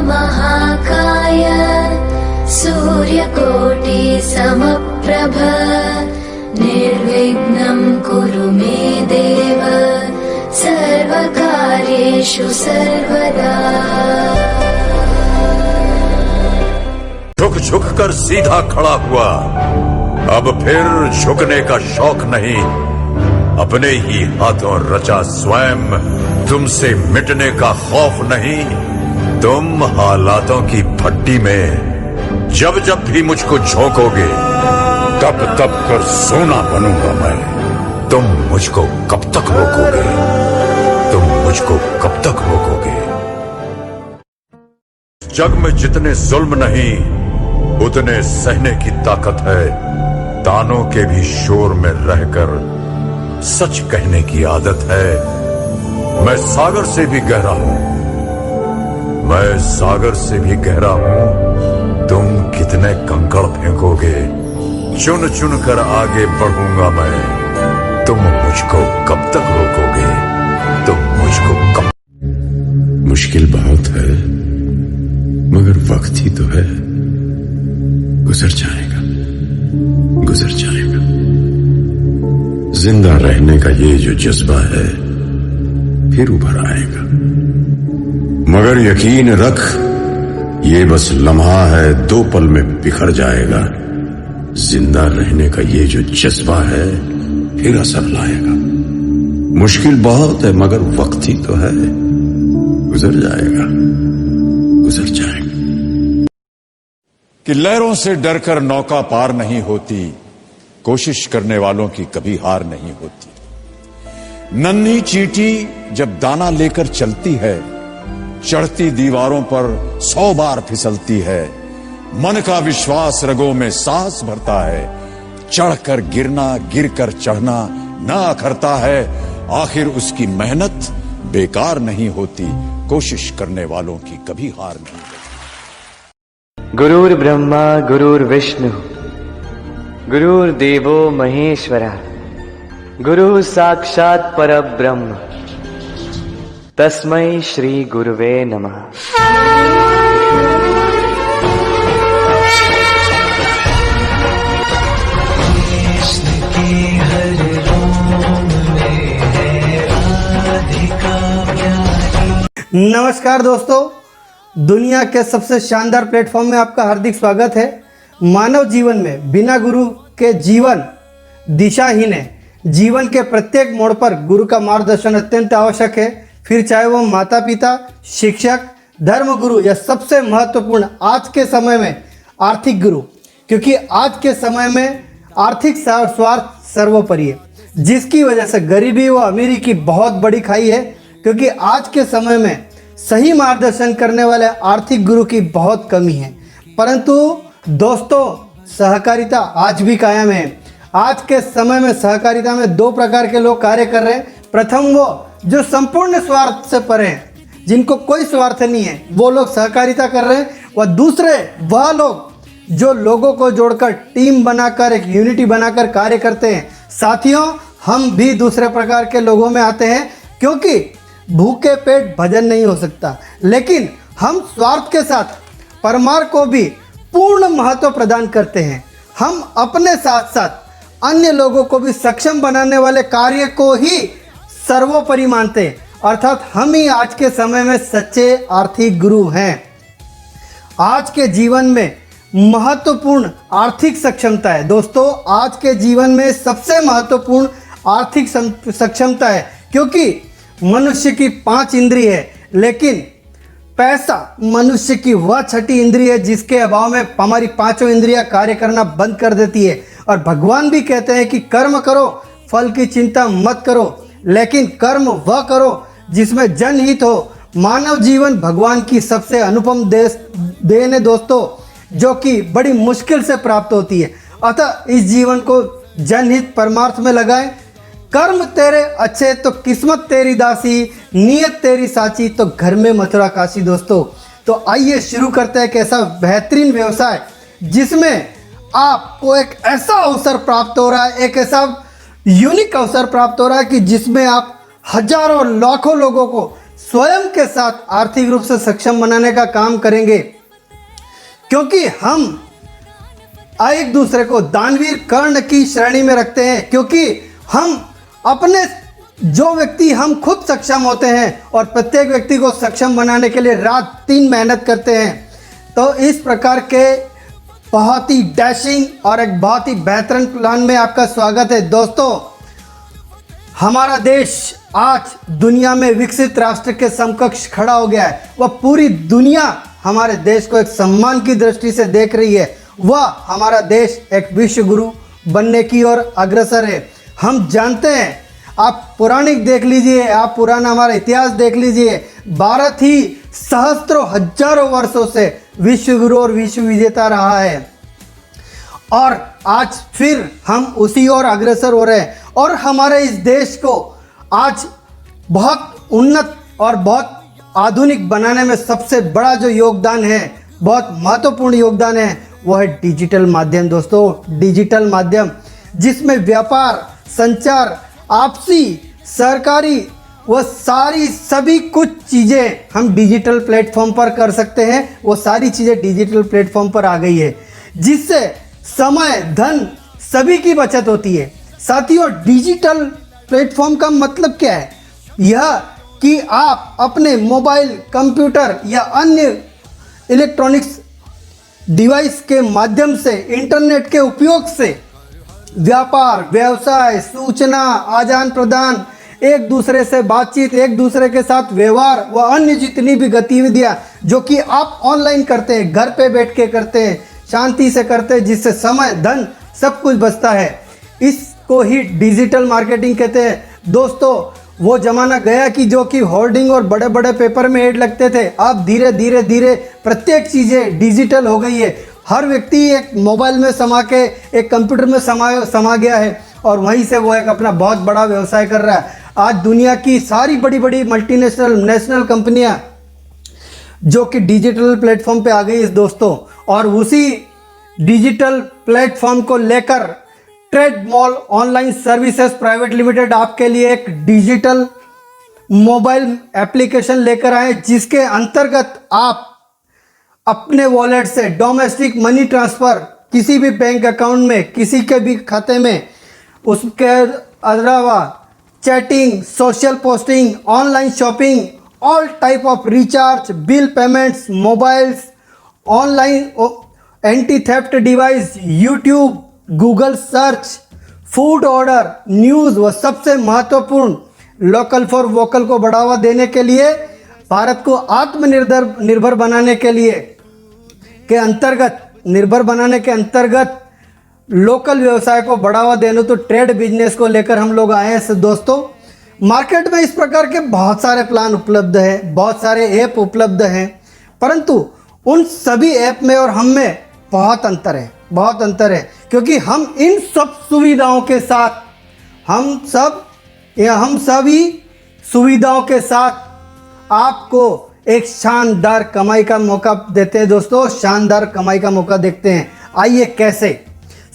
महाकाय सूर्यकोटि समप्रभ निर्विघ्नं कुरु मे देव सर्वकार्येषु सर्वदा। झुक झुक कर सीधा खड़ा हुआ, अब फिर झुकने का शौक नहीं, अपने ही हाथों रचा स्वयं तुमसे मिटने का खौफ नहीं। तुम हालातों की भट्टी में जब जब भी मुझको झोंकोगे तब तब कर सोना बनूंगा मैं। तुम मुझको कब तक रोकोगे, तुम मुझको कब तक रोकोगे। जग में जितने जुल्म नहीं उतने सहने की ताकत है। तानों के भी शोर में रहकर सच कहने की आदत है। मैं सागर से भी गहरा हूं, मैं सागर से भी गहरा हूं। तुम कितने कंकड़ फेंकोगे, चुन चुन कर आगे बढ़ूंगा मैं। तुम मुझको कब तक रोकोगे, तुम मुझको कब। मुश्किल बहुत है मगर वक्त ही तो है, गुजर जाएगा गुजर जाएगा। जिंदा रहने का ये जो जज्बा है फिर उभर आएगा, मगर यकीन रख ये बस लम्हा है, 2 पल में बिखर जाएगा। जिंदा रहने का ये जो जज्बा है फिर असर लाएगा। मुश्किल बहुत है मगर वक्त ही तो है, गुजर जाएगा गुजर जाएगा। कि लहरों से डरकर नौका पार नहीं होती, कोशिश करने वालों की कभी हार नहीं होती। नन्ही चींटी जब दाना लेकर चलती है, चढ़ती दीवारों पर 100 बार फिसलती है। मन का विश्वास रगों में सांस भरता है, चढ़कर गिरना गिरकर चढ़ना ना अखरता है। आखिर उसकी मेहनत बेकार नहीं होती, कोशिश करने वालों की कभी हार नहीं होती। गुरुर् ब्रह्मा गुरुर्विष्णु गुरुर्देवो महेश्वरः, गुरुः साक्षात् परब्रह्म, तस्मै श्री गुरुवे नमः। नमस्कार दोस्तों, दुनिया के सबसे शानदार प्लेटफॉर्म में आपका हार्दिक स्वागत है। मानव जीवन में बिना गुरु के जीवन दिशाहीन है। जीवन के प्रत्येक मोड़ पर गुरु का मार्गदर्शन अत्यंत आवश्यक है, फिर चाहे वो माता पिता, शिक्षक, धर्म गुरु या सबसे महत्वपूर्ण आज के समय में आर्थिक गुरु, क्योंकि आज के समय में आर्थिक स्वार्थ सर्वोपरि है, जिसकी वजह से गरीबी व अमीरी की बहुत बड़ी खाई है। क्योंकि आज के समय में सही मार्गदर्शन करने वाले आर्थिक गुरु की बहुत कमी है। परंतु दोस्तों, सहकारिता आज भी कायम है। आज के समय में सहकारिता में 2 प्रकार के लोग कार्य कर रहे हैं। प्रथम वो जो संपूर्ण स्वार्थ से परे हैं, जिनको कोई स्वार्थ नहीं है, वो लोग सहकारिता कर रहे हैं। व दूसरे वह लोग जो लोगों को जोड़कर टीम बनाकर एक यूनिटी बनाकर कार्य करते हैं। साथियों, हम भी दूसरे प्रकार के लोगों में आते हैं, क्योंकि भूखे पेट भजन नहीं हो सकता, लेकिन हम स्वार्थ के साथ परमार को भी पूर्ण महत्व प्रदान करते हैं। हम अपने साथ साथ अन्य लोगों को भी सक्षम बनाने वाले कार्य को ही सर्वोपरि मानते हैं, अर्थात हम ही आज के समय में सच्चे आर्थिक गुरु हैं। आज के जीवन में महत्वपूर्ण आर्थिक सक्षमता है। दोस्तों, आज के जीवन में सबसे महत्वपूर्ण आर्थिक सक्षमता है, क्योंकि मनुष्य की 5 इंद्रिय है, लेकिन पैसा मनुष्य की वह 6ठी इंद्रिय है जिसके अभाव में हमारी 5 इंद्रियां कार्य करना बंद कर देती है। और भगवान भी कहते हैं कि कर्म करो, फल की चिंता मत करो, लेकिन कर्म वह करो जिसमें जनहित हो। मानव जीवन भगवान की सबसे अनुपम देन है दोस्तों, जो कि बड़ी मुश्किल से प्राप्त होती है। अतः इस जीवन को जनहित परमार्थ में लगाएं। कर्म तेरे अच्छे तो किस्मत तेरी दासी, नीयत तेरी साची तो घर में मथुरा काशी। दोस्तों, तो आइए शुरू करते हैं एक ऐसा बेहतरीन व्यवसाय जिसमें आपको एक ऐसा अवसर प्राप्त हो रहा है, एक ऐसा यूनिक अवसर प्राप्त हो रहा है कि जिसमें आप हजारों लाखों लोगों को स्वयं के साथ आर्थिक रूप से सक्षम बनाने का काम करेंगे, क्योंकि हम एक दूसरे को दानवीर कर्ण की श्रेणी में रखते हैं, क्योंकि हम अपने जो व्यक्ति हम खुद सक्षम होते हैं और प्रत्येक व्यक्ति को सक्षम बनाने के लिए रात दिन मेहनत करते हैं। तो इस प्रकार के बहुत ही डैशिंग और एक बहुत ही बेहतरीन प्लान में आपका स्वागत है। दोस्तों, हमारा देश आज दुनिया में विकसित राष्ट्र के समकक्ष खड़ा हो गया है। वह पूरी दुनिया हमारे देश को एक सम्मान की दृष्टि से देख रही है। वह हमारा देश एक विश्व गुरु बनने की ओर अग्रसर है। हम जानते हैं, आप पौराणिक देख लीजिए, आप पुराना हमारा इतिहास देख लीजिए, भारत ही सहस्त्रों हजारों वर्षों से विश्व गुरु और विश्व विजेता रहा है और आज फिर हम उसी ओर अग्रसर हो रहे हैं। और हमारे इस देश को आज बहुत उन्नत और बहुत आधुनिक बनाने में सबसे बड़ा जो योगदान है, बहुत महत्वपूर्ण योगदान है, वो है डिजिटल माध्यम। दोस्तों, डिजिटल माध्यम जिसमें व्यापार, संचार, आपसी, सरकारी, वो सारी सभी कुछ चीज़ें हम डिजिटल प्लेटफॉर्म पर कर सकते हैं। वो सारी चीज़ें डिजिटल प्लेटफॉर्म पर आ गई है, जिससे समय, धन सभी की बचत होती है। साथियों, डिजिटल प्लेटफॉर्म का मतलब क्या है? यह कि आप अपने मोबाइल, कंप्यूटर या अन्य इलेक्ट्रॉनिक्स डिवाइस के माध्यम से, इंटरनेट के उपयोग से व्यापार, व्यवसाय, सूचना आदान प्रदान, एक दूसरे से बातचीत, एक दूसरे के साथ व्यवहार व अन्य जितनी भी गतिविधियां जो कि आप ऑनलाइन करते हैं, घर पे बैठ के करते हैं, शांति से करते हैं, जिससे समय, धन सब कुछ बचता है, इसको ही डिजिटल मार्केटिंग कहते हैं। दोस्तों, वो ज़माना गया कि जो कि होर्डिंग और बड़े बड़े पेपर में ऐड लगते थे। अब धीरे धीरे धीरे प्रत्येक चीज़ें डिजिटल हो गई है। हर व्यक्ति एक मोबाइल में समा के, एक कंप्यूटर में समा गया है और वहीं से वो एक अपना बहुत बड़ा व्यवसाय कर रहा है। आज दुनिया की सारी बड़ी बड़ी मल्टीनेशनल, नेशनल कंपनियां जो कि डिजिटल प्लेटफॉर्म पे आ गई है दोस्तों। और उसी डिजिटल प्लेटफॉर्म को लेकर trade mall online services private limited आपके लिए एक डिजिटल मोबाइल एप्लीकेशन लेकर आए, जिसके अंतर्गत आप अपने वॉलेट से डोमेस्टिक मनी ट्रांसफ़र किसी भी बैंक अकाउंट में, किसी के भी खाते में, उसके अलावा chatting, social posting, online shopping, all type of recharge, bill payments, mobiles, online anti theft device, YouTube, Google search, food order, news व सबसे महत्वपूर्ण लोकल फॉर वोकल को बढ़ावा देने के लिए, भारत को आत्मनिर्भर बनाने के लिए निर्भर बनाने के अंतर्गत लोकल व्यवसाय को बढ़ावा देने, तो ट्रेड बिजनेस को लेकर हम लोग आए हैं। दोस्तों, मार्केट में इस प्रकार के बहुत सारे प्लान उपलब्ध हैं, बहुत सारे ऐप उपलब्ध हैं, परंतु उन सभी ऐप में और हम में बहुत अंतर है, क्योंकि हम इन सब सुविधाओं के साथ, हम सभी सुविधाओं के साथ आपको एक शानदार कमाई का मौका देते हैं। दोस्तों, शानदार कमाई का मौका देखते हैं। आइए कैसे?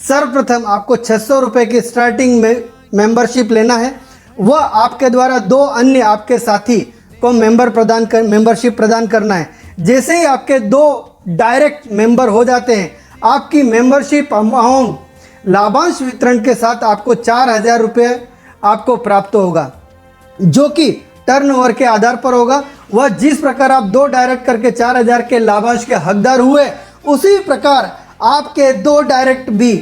सर्वप्रथम आपको 600 रुपये की स्टार्टिंग में मेंबरशिप लेना है। वह आपके द्वारा 2 अन्य आपके साथी को मेंबरशिप प्रदान करना है। जैसे ही आपके 2 डायरेक्ट मेंबर हो जाते हैं, आपकी मेंबरशिप अमाउंट लाभांश वितरण के साथ आपको 4000 रुपये आपको प्राप्त होगा, जो कि टर्नओवर के आधार पर होगा। वह जिस प्रकार आप 2 डायरेक्ट करके 4000 के लाभांश के हकदार हुए, उसी प्रकार आपके 2 डायरेक्ट भी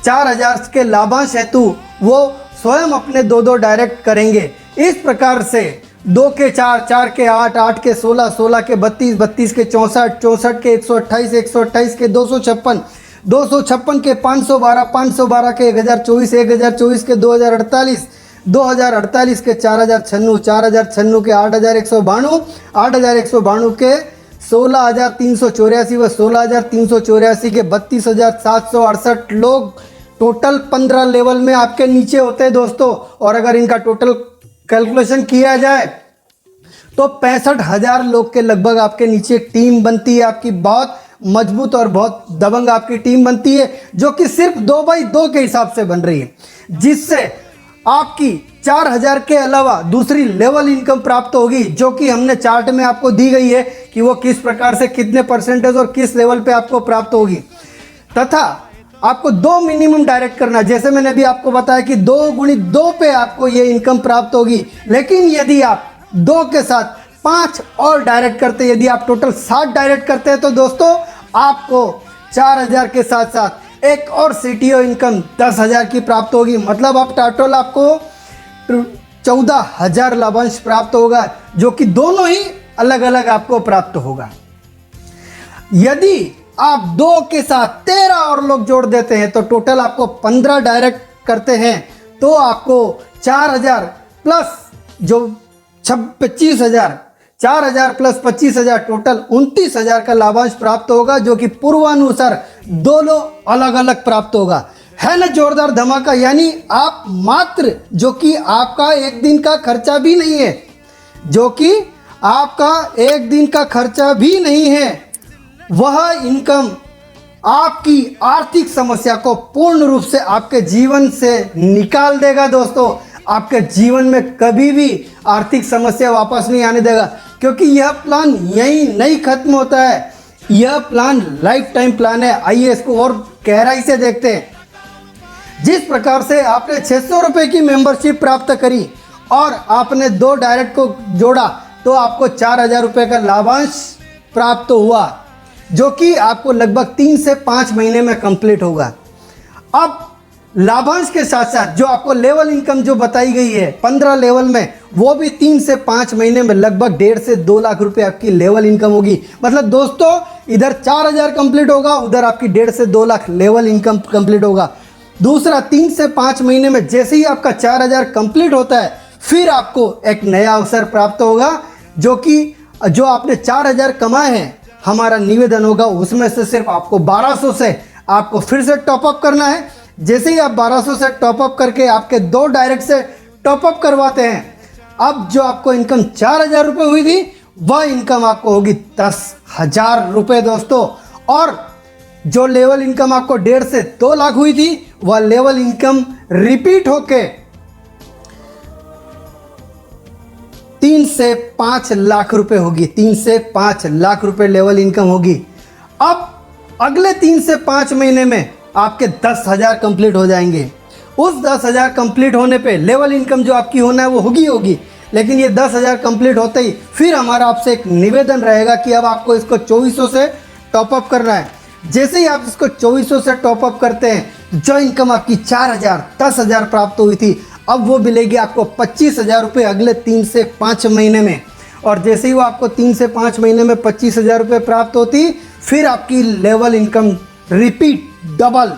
4000 के लाभांश हेतु वो स्वयं अपने 2 डायरेक्ट करेंगे। इस प्रकार से 2 के 4, 4 के 8, 8 के 16, 16 के 32, 32 के 64, 64 के 128, 128 के 256, 256 के 512, 512 के 1024, 1024 के 2048, 2048 के 4096, 4096 के 8192, 8192 के 16384 व 16384 के 32768 लोग टोटल 15 लेवल में आपके नीचे होते हैं दोस्तों। और अगर इनका टोटल कैलकुलेशन किया जाए तो 65,000 लोग के लगभग आपके नीचे टीम बनती है। आपकी बहुत मजबूत और बहुत दबंग आपकी टीम बनती है, जो कि सिर्फ 2x2 के हिसाब से बन रही है, जिससे आपकी 4,000 के अलावा दूसरी लेवल इनकम प्राप्त होगी, जो कि हमने चार्ट में आपको दी गई है कि वो किस प्रकार से कितने परसेंटेज और किस लेवल पे आपको प्राप्त होगी। तथा आपको 2 मिनिमम डायरेक्ट करना, जैसे मैंने अभी आपको बताया कि 2 गुणित 2 पे आपको ये इनकम प्राप्त होगी। लेकिन यदि आप 2 के साथ 5 और डायरेक्ट करते हैं, यदि आप टोटल 7 डायरेक्ट करते हैं, तो दोस्तों आपको 4,000 के साथ साथ एक और सीटीओ इनकम 10,000 की प्राप्त होगी। मतलब आप टोटल आपको 14,000 लाभांश प्राप्त होगा, जो कि दोनों ही अलग अलग आपको प्राप्त होगा। यदि आप 2 के साथ 13 और लोग जोड़ देते हैं तो टोटल आपको 15 डायरेक्ट करते हैं, तो आपको 4,000 प्लस जो 25,000, 4,000 प्लस 25,000 टोटल 29,000 का लाभांश प्राप्त होगा, जो कि पूर्वानुसार दोनों अलग अलग प्राप्त होगा। है ना जोरदार धमाका। यानी आप मात्र, जो कि आपका एक दिन का खर्चा भी नहीं है, जो कि आपका एक दिन का खर्चा भी नहीं है, वह इनकम आपकी आर्थिक समस्या को पूर्ण रूप से आपके जीवन से निकाल देगा। दोस्तों, आपके जीवन में कभी भी आर्थिक समस्या वापस नहीं आने देगा, क्योंकि यह प्लान यही नहीं खत्म होता है। यह प्लान लाइफ टाइम प्लान है। आइए इसको और गहराई से देखते हैं। जिस प्रकार से आपने 600 रुपये की मेंबरशिप प्राप्त करी और आपने 2 डायरेक्ट को जोड़ा, तो आपको 4,000 रुपये का लाभांश प्राप्त हुआ, जो कि आपको लगभग 3 से 5 महीने में कंप्लीट होगा। अब लाभांश के साथ साथ जो आपको लेवल इनकम जो बताई गई है 15 लेवल में, वो भी 3 से 5 महीने में लगभग 1.5 से 2 लाख रुपए आपकी लेवल इनकम होगी। मतलब दोस्तों, इधर 4,000 कंप्लीट होगा, उधर आपकी 1.5 से 2 लाख लेवल इनकम कंप्लीट होगा। दूसरा, 3 से 5 महीने में जैसे ही आपका 4,000 कंप्लीट होता है, फिर आपको एक नया अवसर प्राप्त होगा, जो कि जो आपने 4,000 कमाए हैं, हमारा निवेदन होगा उसमें से सिर्फ आपको 1,200 से आपको फिर से टॉपअप करना है। जैसे ही आप 1,200 से टॉपअप करके आपके 2 डायरेक्ट से टॉपअप करवाते हैं, अब जो आपको इनकम 4,000 रुपये हुई थी, वह इनकम आपको होगी 10,000 रुपये दोस्तों। और जो लेवल इनकम आपको 1.5 से 2 लाख हुई थी, वह लेवल इनकम रिपीट होके 3 से 5 लाख रुपए होगी। 3 से 5 लाख रुपए लेवल इनकम होगी। अब अगले 3 से 5 महीने में आपके 10,000 कंप्लीट हो जाएंगे। उस 10,000 कंप्लीट होने पे लेवल इनकम जो आपकी होना है वो होगी। लेकिन ये 10,000 कंप्लीट होते ही फिर हमारा आपसे एक निवेदन रहेगा कि अब आपको इसको 2400 से टॉपअप करना है। जैसे ही आप इसको 2400 से टॉपअप करते हैं, जो इनकम आपकी 4,000, 10,000 प्राप्त हुई थी, अब वो मिलेगी आपको 25,000 रुपये अगले 3 से 5 महीने में। और जैसे ही वो आपको 3 से 5 महीने में 25,000 रुपये प्राप्त होती, फिर आपकी लेवल इनकम रिपीट डबल,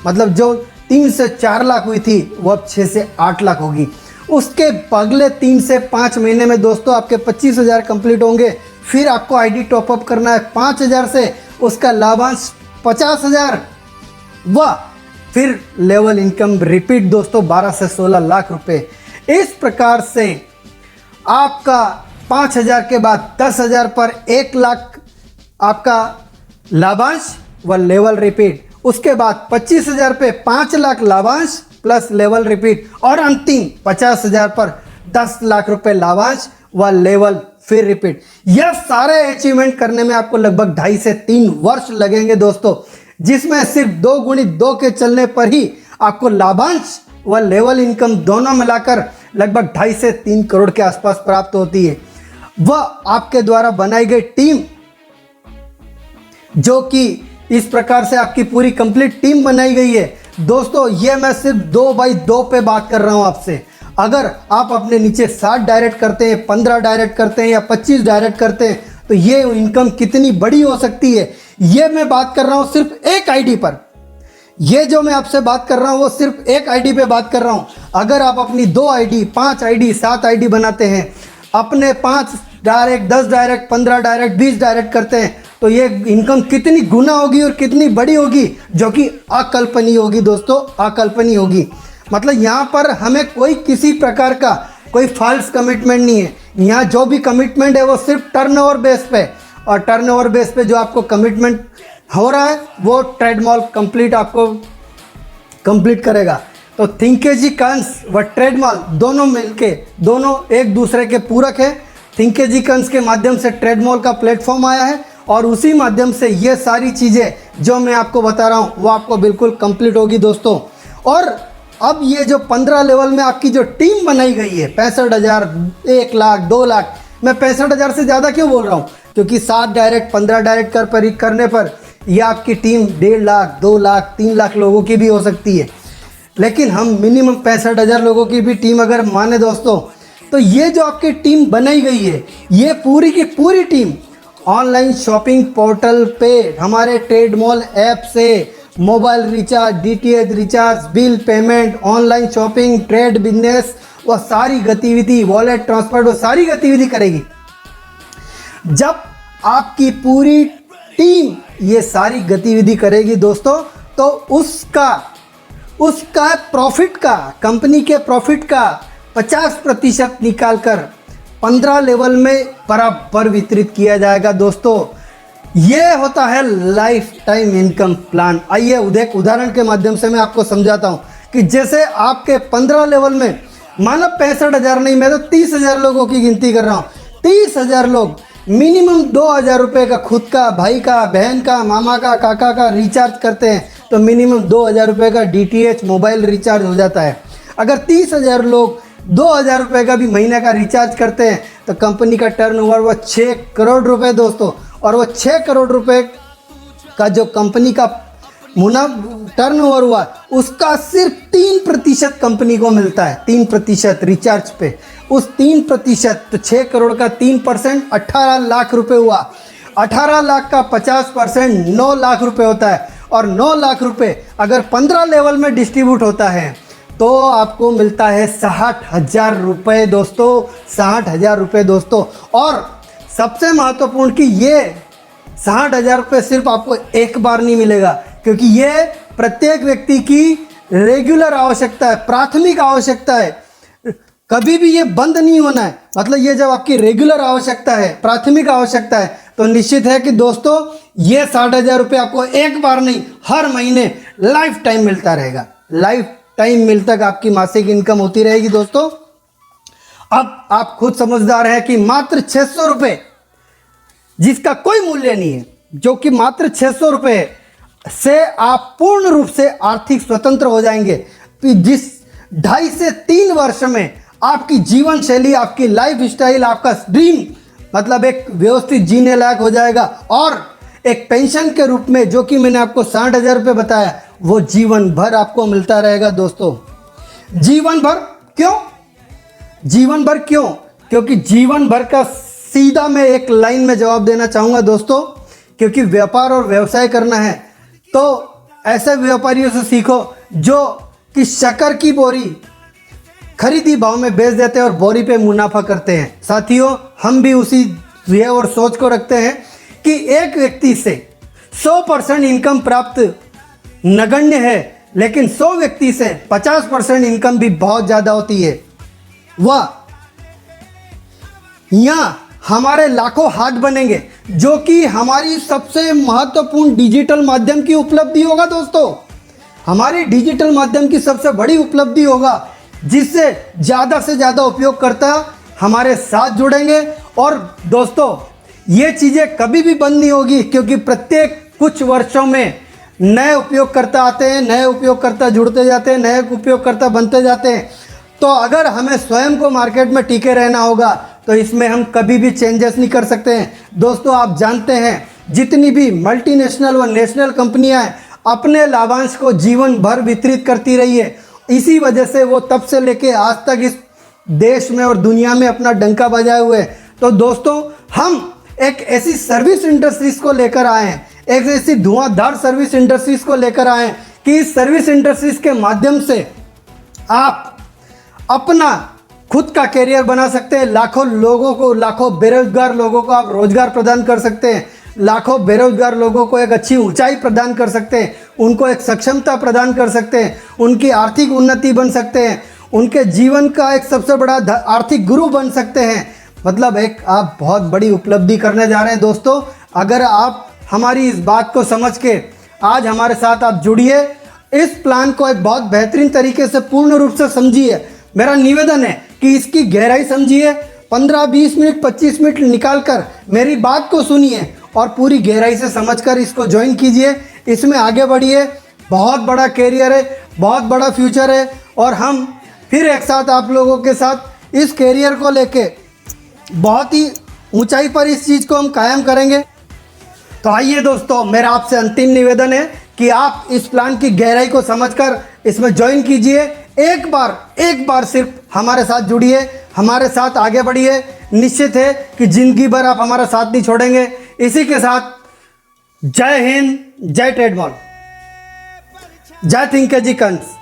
मतलब जो 3 से 4 लाख हुई थी, वो अब 6 से 8 लाख होगी। उसके अगले 3 से 5 महीने में दोस्तों आपके 25,000 कंप्लीट होंगे। फिर आपको आईडी टॉपअप करना है 5,000 से, उसका लाभांश 50,000, वह फिर लेवल इनकम रिपीट दोस्तों 12 से 16 लाख रुपए। इस प्रकार से आपका 5,000 के बाद 10,000 पर 1 लाख आपका लाभांश व लेवल रिपीट। उसके बाद 25,000 पे 5 लाख लाभांश प्लस लेवल रिपीट, और अंतिम 50,000 पर 10 लाख रुपए लाभांश व लेवल फिर रिपीट। यह सारे अचीवमेंट करने में आपको लगभग 2.5 से 3 वर्ष लगेंगे दोस्तों, जिसमें सिर्फ 2 गुणित 2 के चलने पर ही आपको लाभांश व लेवल इनकम दोनों मिलाकर लगभग 2.5 से 3 करोड़ के आसपास प्राप्त होती है। वह आपके द्वारा बनाई गई टीम, जो कि इस प्रकार से आपकी पूरी कंप्लीट टीम बनाई गई है दोस्तों। ये मैं सिर्फ 2x2 पे बात कर रहा हूं आपसे। अगर आप अपने नीचे 7 डायरेक्ट करते हैं, 15 डायरेक्ट करते हैं या 25 डायरेक्ट करते हैं, तो ये इनकम कितनी बड़ी हो सकती है। ये मैं बात कर रहा हूं सिर्फ एक आईडी पर। ये जो मैं आपसे बात कर रहा हूं वो सिर्फ एक आईडी पे बात कर रहा हूं। अगर आप अपनी 2 आईडी, 5 आईडी, 7 आईडी बनाते हैं, अपने 5 डायरेक्ट, 10 डायरेक्ट, 15 डायरेक्ट, 20 डायरेक्ट करते हैं, तो ये इनकम कितनी गुना होगी और कितनी बड़ी होगी, जो कि अकल्पनीय होगी दोस्तों, अकल्पनीय होगी। मतलब यहाँ पर हमें कोई किसी प्रकार का कोई फॉल्स कमिटमेंट नहीं है। यहाँ जो भी कमिटमेंट है वो सिर्फ टर्नओवर बेस पे, और टर्नओवर बेस पे जो आपको कमिटमेंट हो रहा है वो ट्रेडमॉल कंप्लीट आपको कंप्लीट करेगा। तो थिंकेजी कंस व ट्रेडमॉल दोनों मिलके दोनों एक दूसरे के पूरक है। थिंकेजी कंस के माध्यम से ट्रेडमॉल का प्लेटफॉर्म आया है और उसी माध्यम से ये सारी चीज़ें जो मैं आपको बता रहा हूँ वो आपको बिल्कुल कंप्लीट होगी दोस्तों। और अब ये जो 15 लेवल में आपकी जो टीम बनाई गई है 65,000, 1 लाख, 2 लाख, मैं 65,000 से ज़्यादा क्यों बोल रहा हूँ, क्योंकि 7 डायरेक्ट 15 डायरेक्ट करने पर यह आपकी टीम 1.5 लाख, 2 लाख, 3 लाख लोगों की भी हो सकती है। लेकिन हम मिनिमम 65,000 लोगों की भी टीम अगर माने दोस्तों, तो ये जो आपकी टीम बनाई गई है ये पूरी की पूरी टीम ऑनलाइन शॉपिंग पोर्टल पे हमारे ट्रेडमॉल ऐप से mobile recharge, DTH recharge, bill payment, online shopping, trade business, वह सारी गतिविधि, वॉलेट ट्रांसफर, वो सारी गतिविधि करेगी। जब आपकी पूरी टीम ये सारी गतिविधि करेगी दोस्तों, तो उसका प्रॉफिट का, कंपनी के प्रॉफिट का 50% निकाल कर 15 लेवल में बराबर वितरित किया जाएगा दोस्तों। ये होता है लाइफ टाइम इनकम प्लान। आइए उदाहरण के माध्यम से मैं आपको समझाता हूँ कि जैसे आपके 15 लेवल में मानो 65,000 नहीं, मैं तो 30,000 लोगों की गिनती कर रहा हूँ। 30,000 लोग मिनिमम 2,000 रुपये का खुद का, भाई का, बहन का, मामा का, काका का रिचार्ज करते हैं तो मिनिमम 2,000 रुपये का DTH मोबाइल रिचार्ज हो जाता है। अगर 30,000 लोग 2,000 रुपये का भी महीने का रिचार्ज करते हैं तो कंपनी का टर्नओवर वो 6 करोड़ रुपए दोस्तों। और वो 6 करोड़ रुपए का जो कंपनी का टर्नओवर हुआ उसका सिर्फ 3% कंपनी को मिलता है, 3% रिचार्ज पे। उस 3% तो 6 करोड़ का 3% 18 लाख रुपए हुआ। 18 लाख का 50% 9 लाख रुपए होता है। और 9 लाख रुपए अगर 15 लेवल में डिस्ट्रीब्यूट होता है तो आपको मिलता है 60,000 रुपये दोस्तों, 60,000 रुपये दोस्तों। और सबसे महत्वपूर्ण कि ये 60,000 रुपये सिर्फ आपको एक बार नहीं मिलेगा, क्योंकि ये प्रत्येक व्यक्ति की रेगुलर आवश्यकता है, प्राथमिक आवश्यकता है। कभी भी ये बंद नहीं होना है। मतलब ये जब आपकी रेगुलर आवश्यकता है, प्राथमिक आवश्यकता है, तो निश्चित है कि दोस्तों ये 60,000 रुपये आपको एक बार नहीं, हर महीने लाइफ टाइम मिलता रहेगा। लाइफ टाइम मिल तक आपकी मासिक इनकम होती रहेगी दोस्तों। अब आप खुद समझदार हैं कि मात्र 600 रुपये, जिसका कोई मूल्य नहीं है, जो कि मात्र 600 रुपये से आप पूर्ण रूप से आर्थिक स्वतंत्र हो जाएंगे। जिस 2.5 से 3 वर्ष में आपकी जीवन शैली, आपकी लाइफ स्टाइल, आपका ड्रीम मतलब एक व्यवस्थित जीने लायक हो जाएगा। और एक पेंशन के रूप में जो कि मैंने आपको 60,000 रुपये बताया, वो जीवन भर आपको मिलता रहेगा दोस्तों। जीवन भर क्यों? जीवन भर क्यों? क्योंकि जीवन भर का सीधा मैं एक लाइन में जवाब देना चाहूँगा दोस्तों, क्योंकि व्यापार और व्यवसाय करना है तो ऐसे व्यापारियों से सीखो जो कि शक्कर की बोरी खरीदी भाव में बेच देते हैं और बोरी पे मुनाफा करते हैं। साथियों, हम भी उसी ध्येय और सोच को रखते हैं कि एक व्यक्ति से 100% इनकम प्राप्त नगण्य है, लेकिन 100 व्यक्ति से 50% इनकम भी बहुत ज़्यादा होती है। वह यहाँ हमारे लाखों हाथ बनेंगे, जो कि हमारी सबसे महत्वपूर्ण डिजिटल माध्यम की उपलब्धि होगा दोस्तों। हमारी डिजिटल माध्यम की सबसे बड़ी उपलब्धि होगा, जिससे ज़्यादा से ज़्यादा उपयोगकर्ता हमारे साथ जुड़ेंगे। और दोस्तों ये चीज़ें कभी भी बंद नहीं होगी, क्योंकि प्रत्येक कुछ वर्षों में नए उपयोगकर्ता आते हैं, नए उपयोगकर्ता जुड़ते जाते हैं, नए उपयोगकर्ता बनते जाते हैं। तो अगर हमें स्वयं को मार्केट में टिके रहना होगा तो इसमें हम कभी भी चेंजेस नहीं कर सकते हैं। दोस्तों आप जानते हैं, जितनी भी मल्टीनेशनल व नेशनल कंपनियां हैं अपने लाभांश को जीवन भर वितरित करती रही है। इसी वजह से वो तब से लेके आज तक इस देश में और दुनिया में अपना डंका बजाए हुए हैं। तो दोस्तों हम एक ऐसी सर्विस इंडस्ट्रीज को लेकर आए हैं, एक ऐसी धुआंधार सर्विस इंडस्ट्रीज को लेकर आए हैं कि इस सर्विस इंडस्ट्रीज के माध्यम से आप अपना खुद का कैरियर बना सकते हैं। लाखों लोगों को, लाखों बेरोजगार लोगों को आप रोजगार प्रदान कर सकते हैं। लाखों बेरोजगार लोगों को एक अच्छी ऊंचाई प्रदान कर सकते हैं, उनको एक सक्षमता प्रदान कर सकते हैं, उनकी आर्थिक उन्नति बन सकते हैं, उनके जीवन का एक सबसे बड़ा आर्थिक गुरु बन सकते हैं। मतलब एक आप बहुत बड़ी उपलब्धि करने जा रहे हैं दोस्तों। अगर आप हमारी इस बात को समझ के आज हमारे साथ आप जुड़िए, इस प्लान को एक बहुत बेहतरीन तरीके से पूर्ण रूप से समझिए। मेरा निवेदन है कि इसकी गहराई समझिए, 15-20 मिनट 25 मिनट निकाल कर मेरी बात को सुनिए और पूरी गहराई से समझकर इसको ज्वाइन कीजिए, इसमें आगे बढ़िए। बहुत बड़ा कैरियर है, बहुत बड़ा फ्यूचर है और हम फिर एक साथ आप लोगों के साथ इस कैरियर को लेके बहुत ही ऊंचाई पर इस चीज़ को हम कायम करेंगे। तो आइए दोस्तों, मेरा आपसे अंतिम निवेदन है कि आप इस प्लान की गहराई को समझकर इसमें ज्वाइन कीजिए। एक बार सिर्फ हमारे साथ जुड़िए, हमारे साथ आगे बढ़िए। निश्चित है कि जिंदगी भर आप हमारा साथ नहीं छोड़ेंगे। इसी के साथ जय हिंद, जय ट्रेडमॉल, जय थिंकेजी कंस।